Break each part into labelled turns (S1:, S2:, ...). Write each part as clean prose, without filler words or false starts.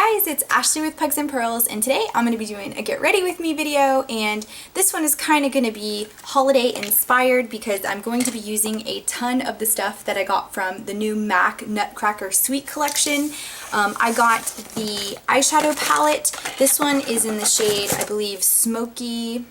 S1: guys, it's Ashley with Pugs and Pearls, and today I'm going to be doing a get ready with me video, and this one is kind of going to be holiday inspired because I'm going to be using a ton of the stuff that I got from the new MAC Nutcracker Sweet Collection. I got the eyeshadow palette. This one is in the shade, I believe, Smoky,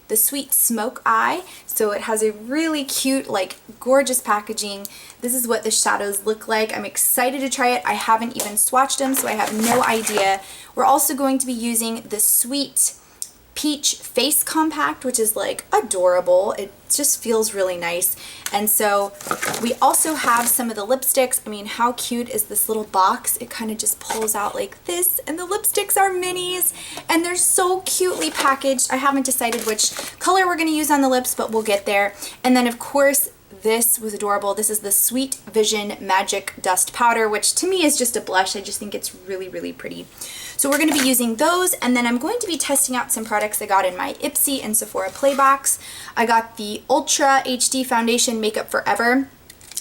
S1: the Sweet Smoke Eye. So it has a really cute, like, gorgeous packaging. This is what the shadows look like. I'm excited to try it. I haven't even swatched them, so I have no idea. We're also going to be using the Sweet Peach Face Compact, which is like adorable. It just feels really nice. And so we also have some of the lipsticks. I mean, how cute is this little box? It kind of just pulls out like this, and the lipsticks are minis, and they're so cutely packaged. I haven't decided which color we're going to use on the lips, but we'll get there. And then of course, this was adorable. This is the Sweet Vision Magic Dust Powder, which to me is just a blush. I just think it's really, really pretty. So we're going to be using those, and then I'm going to be testing out some products I got in my Ipsy and Sephora Play box. I got the Ultra HD Foundation Makeup Forever.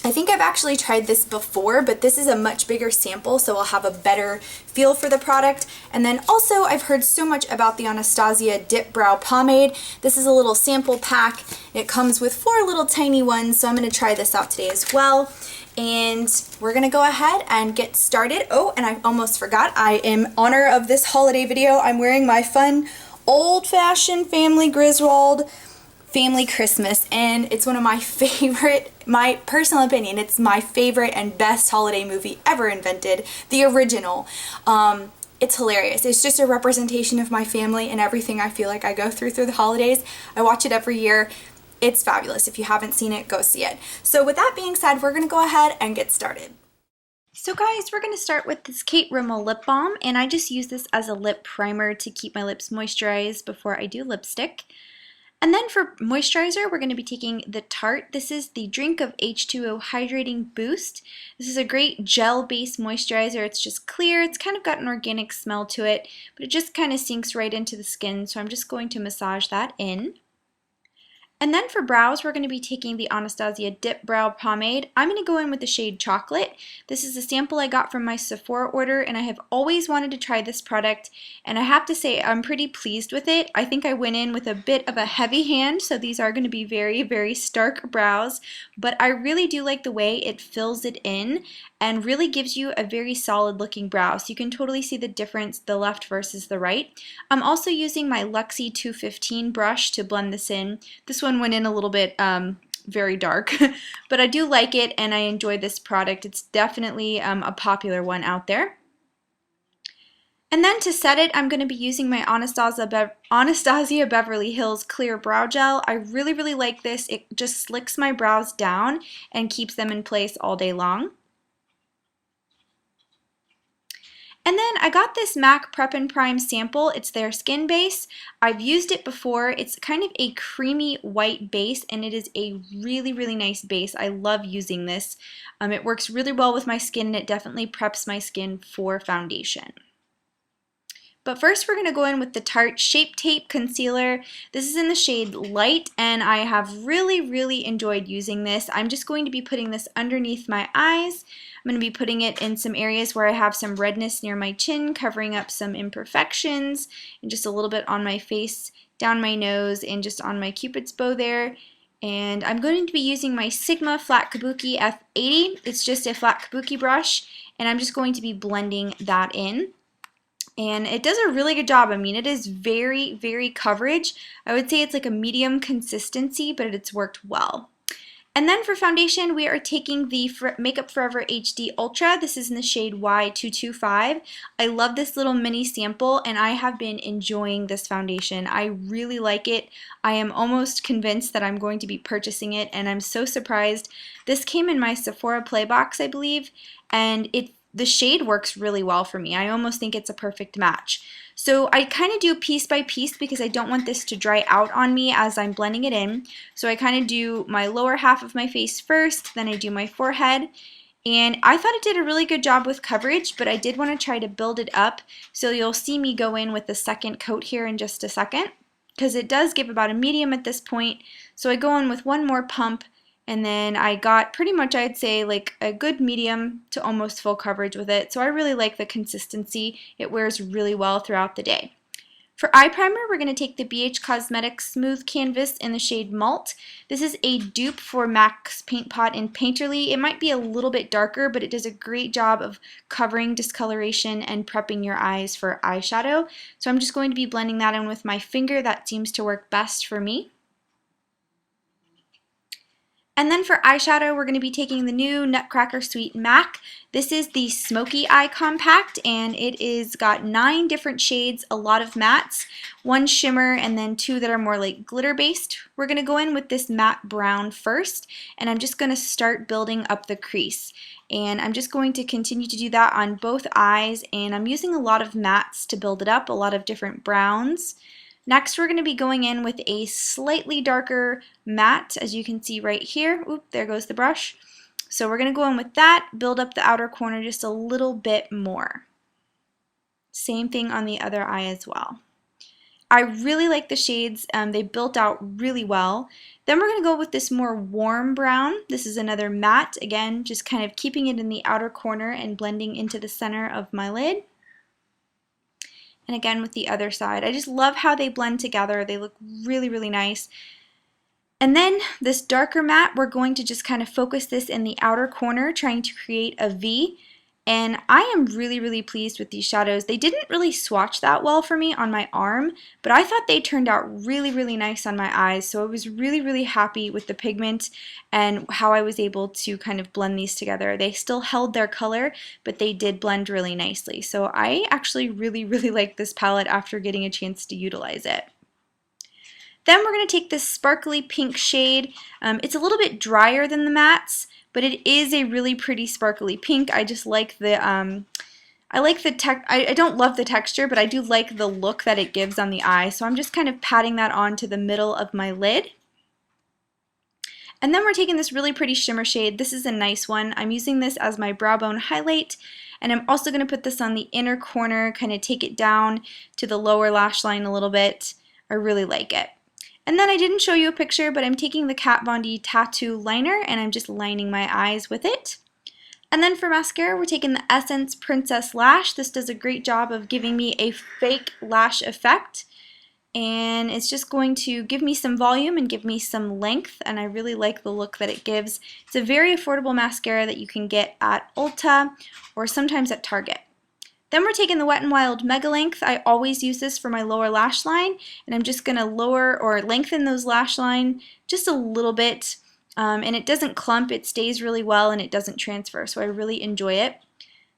S1: I think I've actually tried this before, but this is a much bigger sample, so I'll have a better feel for the product. And then also, I've heard so much about the Anastasia Dip Brow Pomade. This is a little sample pack. It comes with 4 little tiny ones, so I'm going to try this out today as well. And we're going to go ahead and get started. Oh, and I almost forgot, in honor of this holiday video, I'm wearing my fun old-fashioned Family Griswold Family Christmas, and it's one of my favorite, my personal opinion, it's my favorite and best holiday movie ever invented, the original. It's hilarious. It's just a representation of my family and everything I feel like I go through the holidays. I watch it every year. It's fabulous. If you haven't seen it, go see it. So with that being said, we're going to go ahead and get started. So guys, we're going to start with this Kate Rimmel lip balm, and I just use this as a lip primer to keep my lips moisturized before I do lipstick. And then for moisturizer, we're going to be taking the Tarte. This is the Drink of H2O Hydrating Boost. This is a great gel-based moisturizer. It's just clear. It's kind of got an organic smell to it, but it just kind of sinks right into the skin, so I'm just going to massage that in. And then for brows, we're going to be taking the Anastasia Dip Brow Pomade. I'm going to go in with the shade Chocolate. This is a sample I got from my Sephora order, and I have always wanted to try this product, and I have to say I'm pretty pleased with it. I think I went in with a bit of a heavy hand, so these are going to be very, very stark brows, but I really do like the way it fills it in and really gives you a very solid looking brow. So you can totally see the difference, the left versus the right. I'm also using my Luxie 215 brush to blend this in. This one went in a little bit very dark, but I do like it and I enjoy this product. It's definitely a popular one out there. And then to set it, I'm going to be using my Anastasia Beverly Hills Clear Brow Gel. I really, really like this. It just slicks my brows down and keeps them in place all day long. And then I got this MAC Prep and Prime sample. It's their skin base. I've used it before. It's kind of a creamy white base, and it is a really, really nice base. I love using this. It works really well with my skin, and it definitely preps my skin for foundation. But first we're going to go in with the Tarte Shape Tape Concealer. This is in the shade Light, and I have really, really enjoyed using this. I'm just going to be putting this underneath my eyes. I'm going to be putting it in some areas where I have some redness near my chin, covering up some imperfections, and just a little bit on my face, down my nose, and just on my cupid's bow there. And I'm going to be using my Sigma Flat Kabuki F80. It's just a flat kabuki brush, and I'm just going to be blending that in. And it does a really good job. I mean, it is very, very coverage. I would say it's like a medium consistency, but it's worked well. And then for foundation, we are taking the Makeup Forever HD Ultra. This is in the shade Y225. I love this little mini sample, and I have been enjoying this foundation. I really like it. I am almost convinced that I'm going to be purchasing it, and I'm so surprised. This came in my Sephora Play box, I believe, and the shade works really well for me. I almost think it's a perfect match. So I kind of do piece by piece because I don't want this to dry out on me as I'm blending it in. So I kind of do my lower half of my face first, then I do my forehead. And I thought it did a really good job with coverage, but I did want to try to build it up. So you'll see me go in with the second coat here in just a second, because it does give about a medium at this point. So I go in with one more pump, And then I got pretty much, I'd say, like a good medium to almost full coverage with it. So I really like the consistency. It wears really well throughout the day. For eye primer, we're going to take the BH Cosmetics Smooth Canvas in the shade Malt. This is a dupe for MAC's Paint Pot in Painterly. It might be a little bit darker, but it does a great job of covering discoloration and prepping your eyes for eyeshadow. So I'm just going to be blending that in with my finger. That seems to work best for me. And then for eyeshadow, we're going to be taking the new Nutcracker Sweet MAC. This is the Smoky Eye Compact, and it is got 9 different shades, a lot of mattes, 1 shimmer, and then 2 that are more like glitter-based. We're going to go in with this matte brown first, and I'm just going to start building up the crease. And I'm just going to continue to do that on both eyes, and I'm using a lot of mattes to build it up, a lot of different browns. Next, we're going to be going in with a slightly darker matte, as you can see right here. Oop, there goes the brush. So we're going to go in with that, build up the outer corner just a little bit more. Same thing on the other eye as well. I really like the shades. They built out really well. Then we're going to go with this more warm brown. This is another matte, again, just kind of keeping it in the outer corner and blending into the center of my lid. And again with the other side. I just love how they blend together. They look really, really nice. And then this darker matte, we're going to just kind of focus this in the outer corner, trying to create a V. And I am really, really pleased with these shadows. They didn't really swatch that well for me on my arm, but I thought they turned out really, really nice on my eyes. So I was really, really happy with the pigment and how I was able to kind of blend these together. They still held their color, but they did blend really nicely. So I actually really, really like this palette after getting a chance to utilize it. Then we're going to take this sparkly pink shade. It's a little bit drier than the mattes, but it is a really pretty sparkly pink. I just like the, I don't love the texture, but I do like the look that it gives on the eye. So I'm just kind of patting that onto the middle of my lid. And then we're taking this really pretty shimmer shade. This is a nice one. I'm using this as my brow bone highlight, and I'm also going to put this on the inner corner, kind of take it down to the lower lash line a little bit. I really like it. And then I didn't show you a picture, but I'm taking the Kat Von D Tattoo Liner and I'm just lining my eyes with it. And then for mascara, we're taking the Essence Princess Lash. This does a great job of giving me a fake lash effect. And it's just going to give me some volume and give me some length, and I really like the look that it gives. It's a very affordable mascara that you can get at Ulta or sometimes at Target. Then we're taking the Wet n Wild Mega Length. I always use this for my lower lash line, and I'm just going to lower or lengthen those lash line just a little bit, and it doesn't clump, it stays really well, and it doesn't transfer, so I really enjoy it.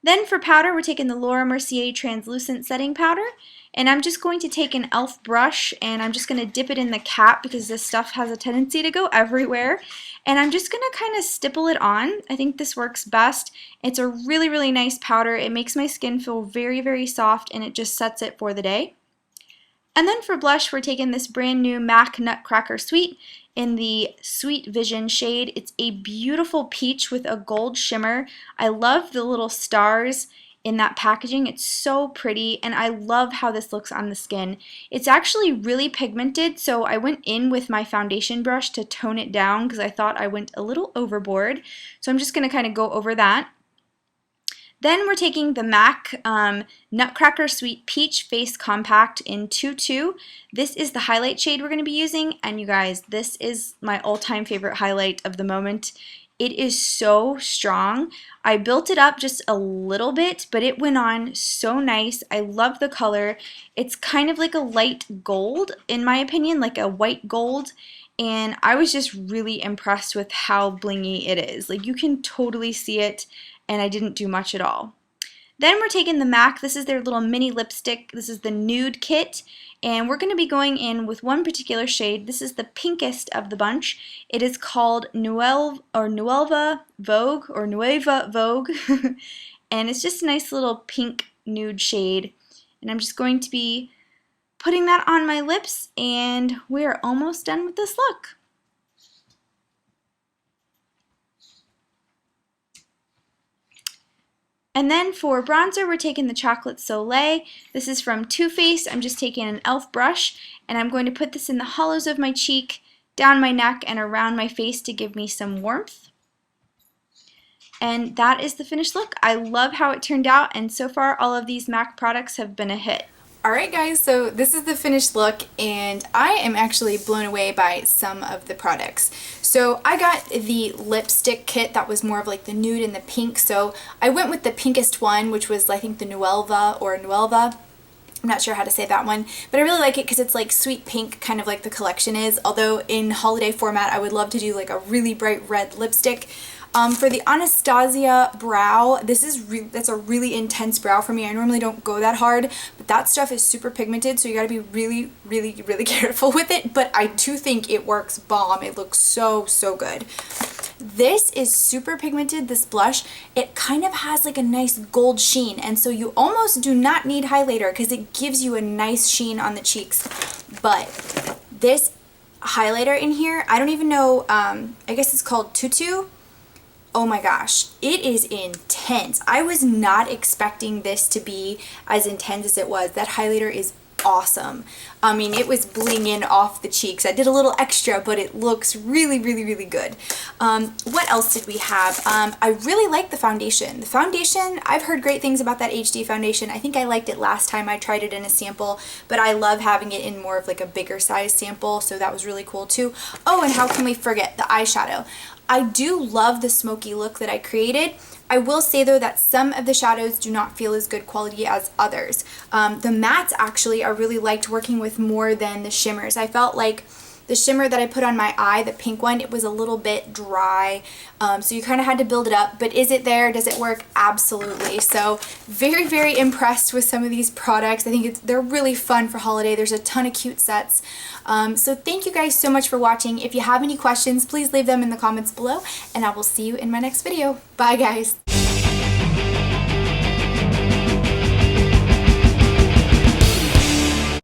S1: Then for powder, we're taking the Laura Mercier Translucent Setting Powder, and I'm just going to take an e.l.f. brush, and I'm just going to dip it in the cap because this stuff has a tendency to go everywhere. And I'm just going to kind of stipple it on. I think this works best. It's a really, really nice powder. It makes my skin feel very, very soft, and it just sets it for the day. And then for blush, we're taking this brand new MAC Nutcracker Sweet in the Sweet Vision shade. It's a beautiful peach with a gold shimmer. I love the little stars in that packaging. It's so pretty, and I love how this looks on the skin. It's actually really pigmented, so I went in with my foundation brush to tone it down because I thought I went a little overboard. So I'm just going to kind of go over that. Then we're taking the MAC Nutcracker Sweet Peach Face Compact in 22. This is the highlight shade we're going to be using, and you guys, this is my all-time favorite highlight of the moment. It is so strong. I built it up just a little bit, but it went on so nice. I love the color. It's kind of like a light gold, in my opinion, like a white gold. And I was just really impressed with how blingy it is. Like, you can totally see it, and I didn't do much at all. Then we're taking the MAC. This is their little mini lipstick. This is the Nude Kit. And we're going to be going in with one particular shade. This is the pinkest of the bunch. It is called Nueva Vogue. And it's just a nice little pink nude shade. And I'm just going to be putting that on my lips, and we're almost done with this look. And then for bronzer, we're taking the Chocolate Soleil. This is from Too Faced. I'm just taking an e.l.f. brush, and I'm going to put this in the hollows of my cheek, down my neck and around my face to give me some warmth. And that is the finished look. I love how it turned out, and so far all of these MAC products have been a hit. Alright guys, so this is the finished look, and I am actually blown away by some of the products. So I got the lipstick kit that was more of like the nude and the pink, so I went with the pinkest one, which was I think the Nuelva. I'm not sure how to say that one, but I really like it because it's like sweet pink, kind of like the collection is, although in holiday format I would love to do like a really bright red lipstick. For the Anastasia brow, that's a really intense brow for me. I normally don't go that hard, but that stuff is super pigmented, so you gotta be really, really, really careful with it, but I do think it works bomb. It looks so, so good. This is super pigmented, this blush. It kind of has like a nice gold sheen, and so you almost do not need highlighter because it gives you a nice sheen on the cheeks. But this highlighter in here, I don't even know, I guess it's called Tutu. Oh my gosh, it is intense. I was not expecting this to be as intense as it was. That highlighter is awesome. I mean, it was blinging off the cheeks. I did a little extra, but it looks really, really, really good. What else did we have? I really like the foundation. The foundation, I've heard great things about that HD foundation. I think I liked it last time I tried it in a sample, but I love having it in more of like a bigger size sample, so that was really cool too. Oh, and how can we forget the eyeshadow? I do love the smoky look that I created. I will say though that some of the shadows do not feel as good quality as others. The mattes actually I really liked working with more than the shimmers. I felt like the shimmer that I put on my eye, the pink one, it was a little bit dry, so you kind of had to build it up. But is it there? Does it work? Absolutely. So very, very impressed with some of these products. I think they're really fun for holiday. There's a ton of cute sets. So thank you guys so much for watching. If you have any questions, please leave them in the comments below, and I will see you in my next video. Bye guys!